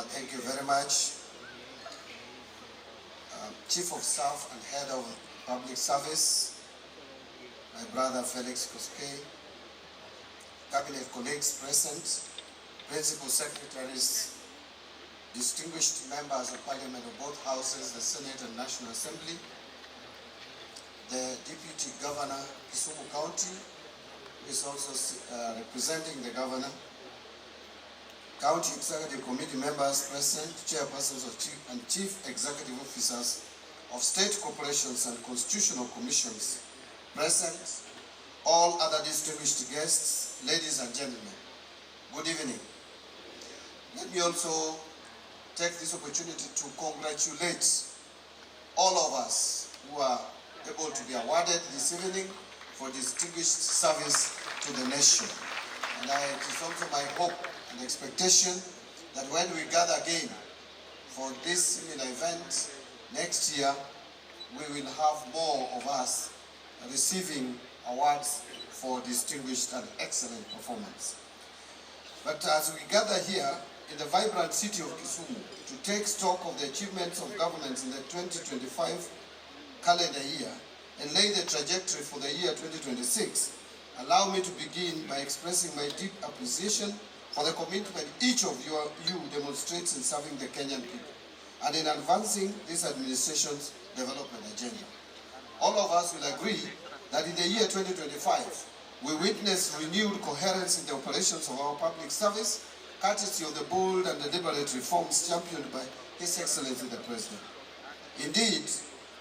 Thank you very much. Chief of Staff and Head of Public Service, my brother Felix Koskei, Cabinet colleagues present, Principal Secretaries, distinguished members of Parliament of both Houses, the Senate and National Assembly, the Deputy Governor, Kisumu County, who is also representing the Governor, County Executive Committee members present, chairpersons of and chief executive officers of state corporations and constitutional commissions present, all other distinguished guests, ladies and gentlemen, good evening. Let me also take this opportunity to congratulate all of us who are able to be awarded this evening for distinguished service to the nation. And it is also my hope and expectation that when we gather again for this similar event next year, we will have more of us receiving awards for distinguished and excellent performance. But as we gather here in the vibrant city of Kisumu to take stock of the achievements of governments in the 2025 calendar year and lay the trajectory for the year 2026, allow me to begin by expressing my deep appreciation for the commitment each of you demonstrates in serving the Kenyan people and in advancing this administration's development agenda. All of us will agree that in the year 2025, we witness renewed coherence in the operations of our public service, courtesy of the bold and deliberate reforms championed by His Excellency the President. Indeed,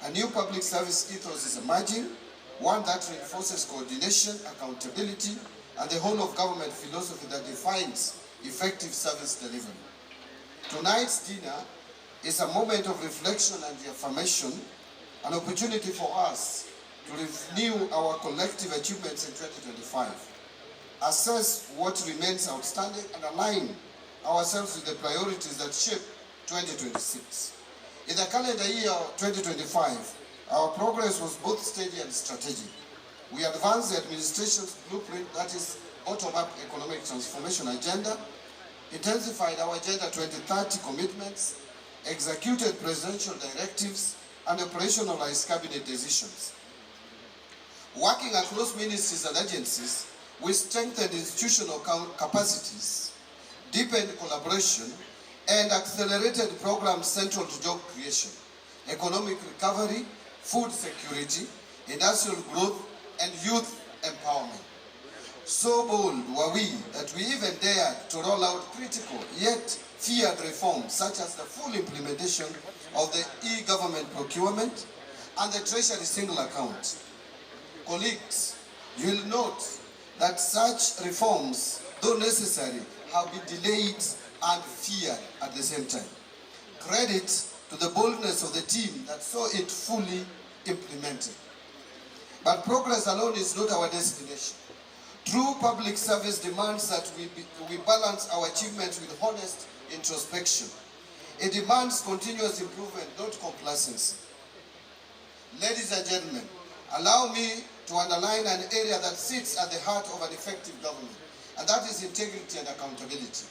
a new public service ethos is emerging, one that reinforces coordination, accountability, and the whole of government philosophy that defines effective service delivery. Tonight's dinner is a moment of reflection and reaffirmation, an opportunity for us to renew our collective achievements in 2025, assess what remains outstanding, and align ourselves with the priorities that shape 2026. In the calendar year 2025, our progress was both steady and strategic. We advanced the administration's blueprint, that is bottom-up economic transformation agenda, intensified our Agenda 2030 commitments, executed presidential directives, and operationalized cabinet decisions. Working across ministries and agencies, we strengthened institutional capacities, deepened collaboration, and accelerated programs central to job creation, economic recovery, food security, industrial growth, and youth empowerment. So bold were we that we even dared to roll out critical yet feared reforms such as the full implementation of the e-government procurement and the treasury single account. Colleagues, you will note that such reforms, though necessary, have been delayed and feared at the same time. Credit to the boldness of the team that saw it fully implemented. But progress alone is not our destination. True public service demands that we balance our achievements with honest introspection. It demands continuous improvement, not complacency. Ladies and gentlemen, allow me to underline an area that sits at the heart of an effective government, and that is integrity and accountability.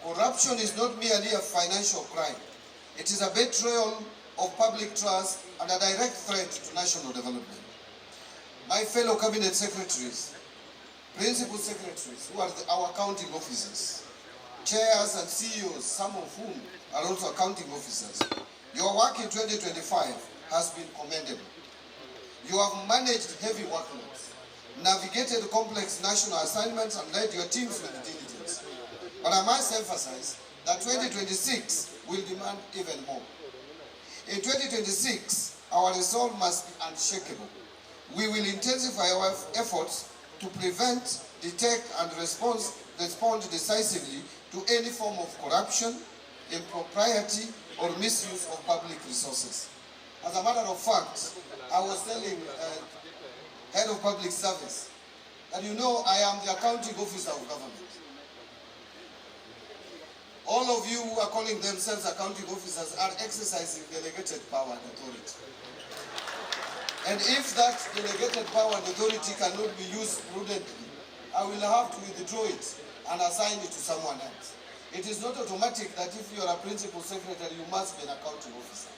Corruption is not merely a financial crime. It is a betrayal of public trust and a direct threat to national development. My fellow cabinet secretaries, principal secretaries, who are our accounting officers, chairs and CEOs, some of whom are also accounting officers, your work in 2025 has been commendable. You have managed heavy workloads, navigated complex national assignments, and led your teams with diligence. But I must emphasize that 2026 will demand even more. In 2026, our resolve must be unshakable. We will intensify our efforts to prevent, detect, and respond decisively to any form of corruption, impropriety, or misuse of public resources. As a matter of fact, I was telling Head of Public Service that I am the accounting officer of government. All of you who are calling themselves accounting officers are exercising delegated power and authority. And if that delegated power and authority cannot be used prudently, I will have to withdraw it and assign it to someone else. It is not automatic that if you are a principal secretary, you must be an accounting officer.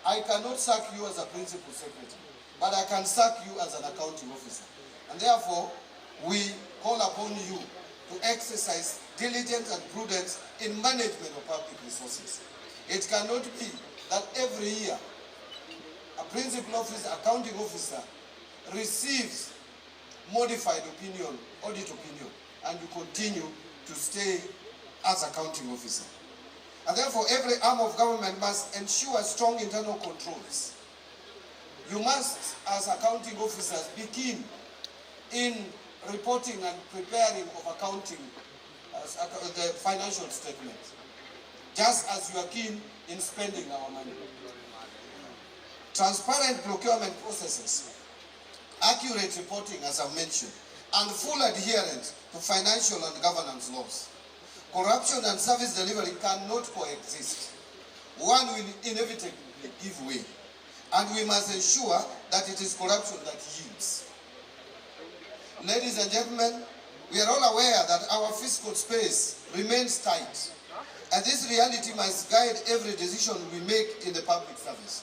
I cannot sack you as a principal secretary, but I can sack you as an accounting officer. And therefore, we call upon you to exercise diligence and prudence in management of public resources. It cannot be that every year a principal officer, accounting officer, receives modified opinion, audit opinion, and you continue to stay as accounting officer. And therefore, every arm of government must ensure strong internal controls. You must, as accounting officers, be keen in reporting and preparing of accounting, the financial statements, just as you are keen in spending our money. Transparent procurement processes, accurate reporting, as I've mentioned, and full adherence to financial and governance laws. Corruption and service delivery cannot coexist. One will inevitably give way, and we must ensure that it is corruption that yields. Ladies and gentlemen, we are all aware that our fiscal space remains tight, and this reality must guide every decision we make in the public service.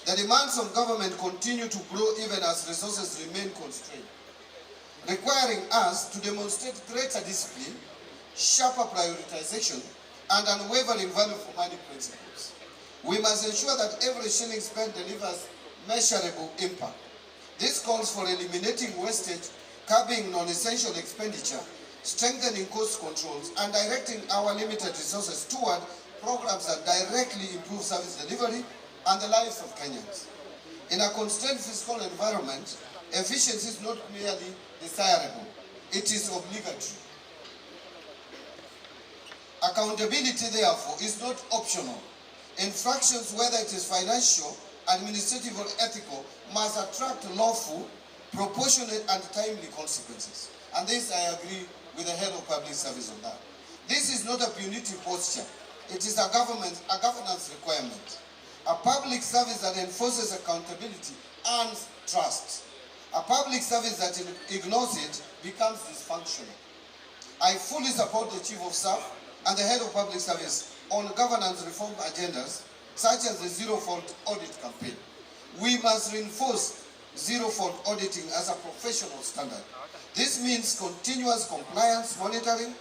The demands of government continue to grow even as resources remain constrained, requiring us to demonstrate greater discipline, sharper prioritization, and unwavering value for money principles. We must ensure that every shilling spent delivers measurable impact. This calls for eliminating wastage, curbing non-essential expenditure, strengthening cost controls, and directing our limited resources toward programs that directly improve service delivery and the lives of Kenyans. In a constrained fiscal environment, efficiency is not merely desirable, it is obligatory. Accountability, therefore, is not optional. Infractions, whether it is financial, administrative, or ethical, must attract lawful, proportionate, and timely consequences. And this, I agree with the head of public service on that. This is not a punitive posture. It is a governance requirement. A public service that enforces accountability earns trust. A public service that ignores it becomes dysfunctional. I fully support the Chief of Staff and the Head of Public Service on governance reform agendas, such as the zero-fault audit campaign. We must reinforce zero-fault auditing as a professional standard. This means continuous compliance monitoring,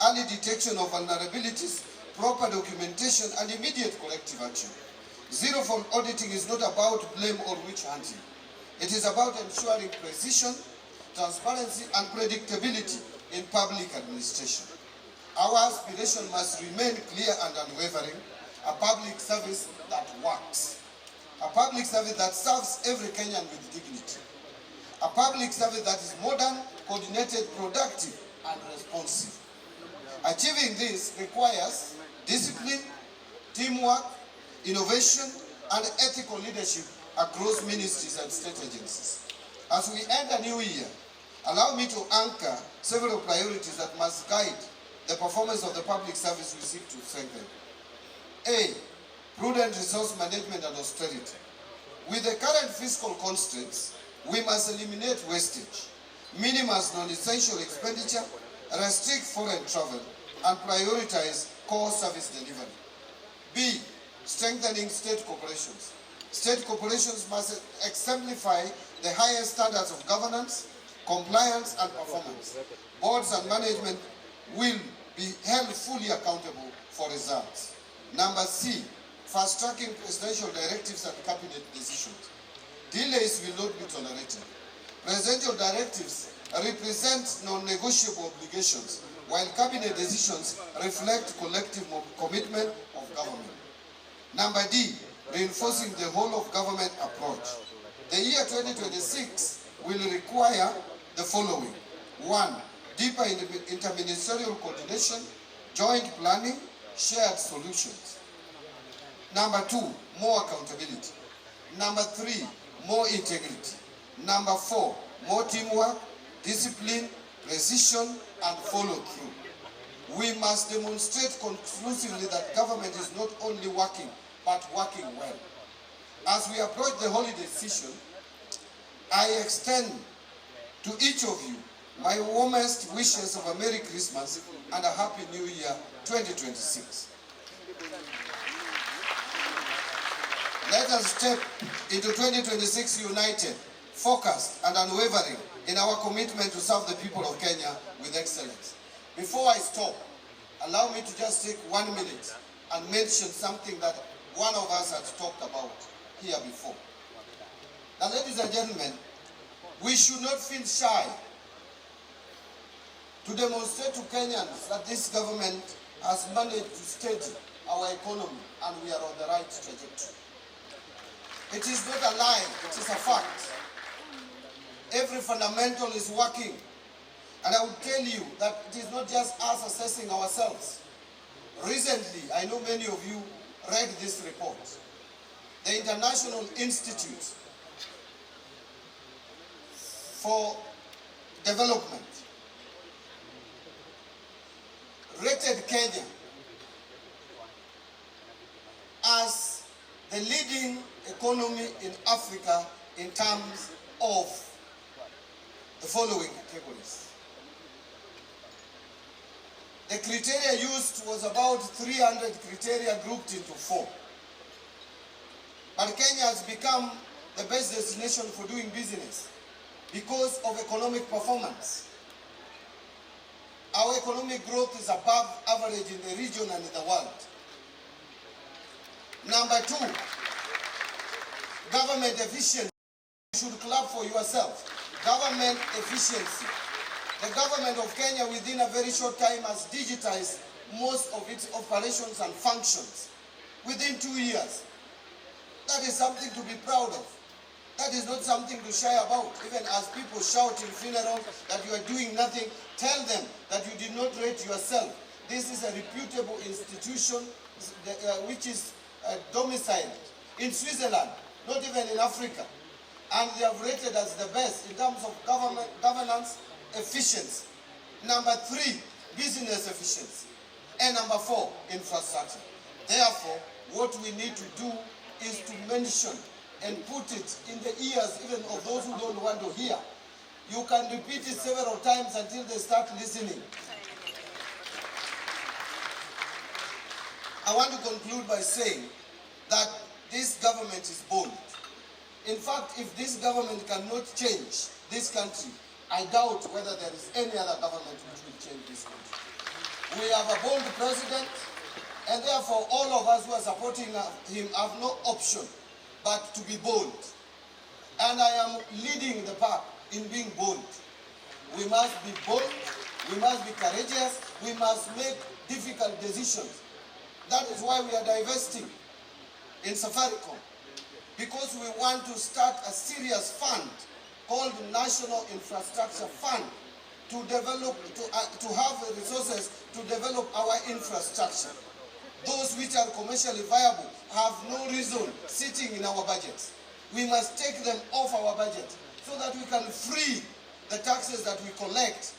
early detection of vulnerabilities, proper documentation, and immediate corrective action. Zero-fault auditing is not about blame or witch hunting. It is about ensuring precision, transparency, and predictability in public administration. Our aspiration must remain clear and unwavering: a public service that works, a public service that serves every Kenyan with dignity, a public service that is modern, coordinated, productive, and responsive. Achieving this requires discipline, teamwork, innovation, and ethical leadership across ministries and state agencies. As we end a new year, allow me to anchor several priorities that must guide the performance of the public service we seek to strengthen. A, prudent resource management and austerity. With the current fiscal constraints, we must eliminate wastage, minimize non-essential expenditure, restrict foreign travel, and prioritize core service delivery. B, strengthening state corporations. State corporations must exemplify the highest standards of governance, compliance, and performance. Boards and management will be held fully accountable for results. Number C, fast-tracking presidential directives and cabinet decisions. Delays will not be tolerated. Presidential directives represent non-negotiable obligations, while cabinet decisions reflect collective commitment of government. Number D, reinforcing the whole of government approach. The year 2026 will require the following. 1, deeper interministerial coordination, joint planning, shared solutions. Number 2, more accountability. Number 3, more integrity. Number 4, more teamwork, discipline, precision, and follow-through. We must demonstrate conclusively that government is not only working, but working well. As we approach the holiday season, I extend to each of you My warmest wishes of a Merry Christmas and a Happy New Year 2026. Let us step into 2026 united, focused and unwavering in our commitment to serve the people of Kenya with excellence. Before I stop, allow me to just take 1 minute and mention something that one of us has talked about here before. Now, ladies and gentlemen, we should not feel shy to demonstrate to Kenyans that this government has managed to steady our economy and we are on the right trajectory. It is not a lie, it is a fact. Every fundamental is working. And I will tell you that it is not just us assessing ourselves. Recently, I know many of you read this report. The International Institute for Development rated Kenya as the leading economy in Africa in terms of the following categories. The criteria used was about 300 criteria grouped into 4. But Kenya has become the best destination for doing business because of economic performance. Our economic growth is above average in the region and in the world. Number 2, government efficiency. You should clap for yourself. Government efficiency. The government of Kenya within a very short time has digitized most of its operations and functions within 2 years. That is something to be proud of. That is not something to shy about. Even as people shout in funerals that you are doing nothing, tell them that you did not rate yourself. This is a reputable institution which is domiciled in Switzerland, not even in Africa. And they have rated as the best in terms of governance efficiency. Number 3, business efficiency. And number 4, infrastructure. Therefore, what we need to do is to mention and put it in the ears even of those who don't want to hear. You can repeat it several times until they start listening. I want to conclude by saying that this government is bold. In fact, if this government cannot change this country, I doubt whether there is any other government which will change this country. We have a bold president, and therefore all of us who are supporting him have no option but to be bold. And I am leading the pack in being bold. We must be bold, we must be courageous, we must make difficult decisions. That is why we are divesting in Safaricom, because we want to start a serious fund called National Infrastructure Fund to develop, to have the resources to develop our infrastructure. Those which are commercially viable have no reason sitting in our budgets. We must take them off our budget so that we can free the taxes that we collect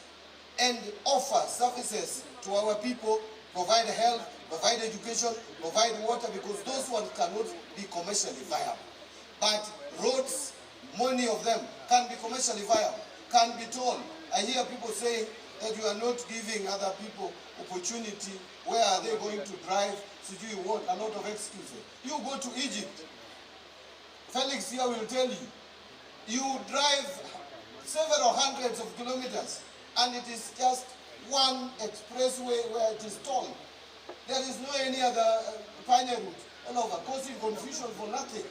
and offer services to our people, provide health, provide education, provide water, because those ones cannot be commercially viable. But roads, many of them can be commercially viable, can be told. I hear people saying that you are not giving other people opportunity. Where are they going to drive? So you want a lot of excuses. You go to Egypt. Felix here will tell you. You drive several hundreds of kilometers and it is just one expressway where it is tolled. There is no any other pioneer route all over, causing confusion for nothing.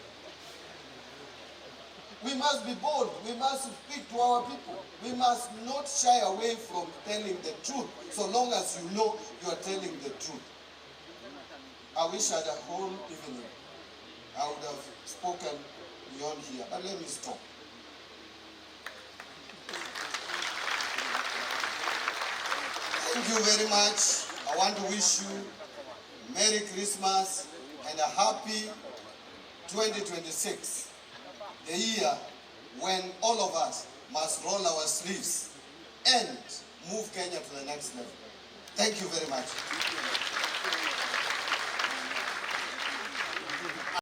We must be bold. We must speak to our people. We must not shy away from telling the truth, so long as you know you are telling the truth. I wish I had a whole evening. I would have spoken beyond here, but let me stop. Thank you very much. I want to wish you Merry Christmas and a happy 2026. The year when all of us must roll our sleeves and move Kenya to the next level. Thank you very much.